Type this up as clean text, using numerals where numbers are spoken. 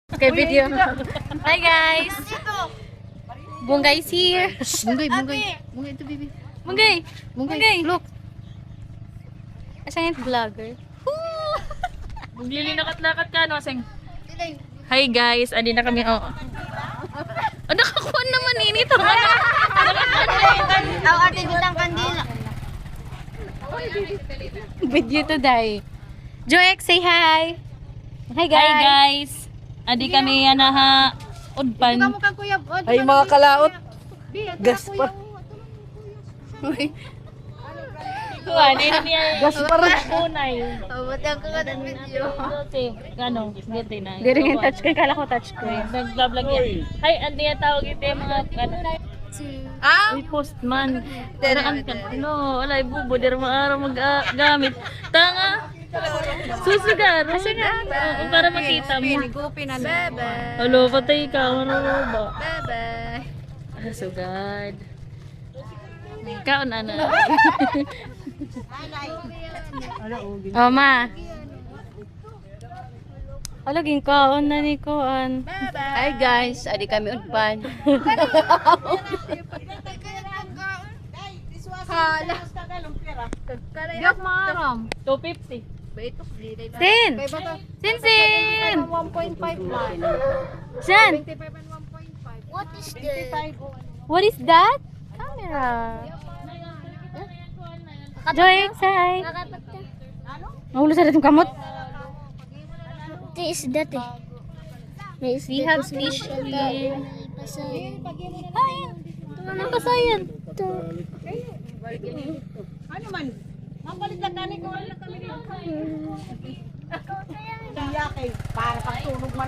Okay, video. Hi guys. Bunggay is here. Bunggay, bunggay. Bunggay ito, baby. Bunggay. Bunggay. Look. Asan yung vlogger? Maglilinakat-lakat ka, no, Seng? Hi guys, andi na kami. Oh. Nakakuha naman init. Ang ate bitang kandila. Video today. Joex, say hi. Hi guys. Hi guys. Andi kami ha udpan. Ay, mga kalaot. Gaspar. Gaspar. Punay. Batang ka ng video. Ano, gete na. Di rin yung touchscreen. Kala ko touchscreen. Nag-vlog yan. Hi, andi na tawag ito yung mga Uy, postman. Taraan ka. No, alay bubo. Di rin maaraw mag-gamit. Tanga. Susugar. Oo, para makita mo. Bye-bye. Halo, patay ka. Ano ba? Bye-bye. Sugad. Kaon ana. Oh, ma. Alaging kaon na ni Koan. Hi guys, adi kami udpan. Hala. Yak maram. 250. Sin! Sin! 1.5 line. San? 25 and 1.5. What is this? What is that? Camera. Joy, say. Mahulog sa datong kamot. What is that eh? We have fish here. Ano kasayan? Ano man? Mapalit na kani ko wala kami dito. Iya kay para pagtunog man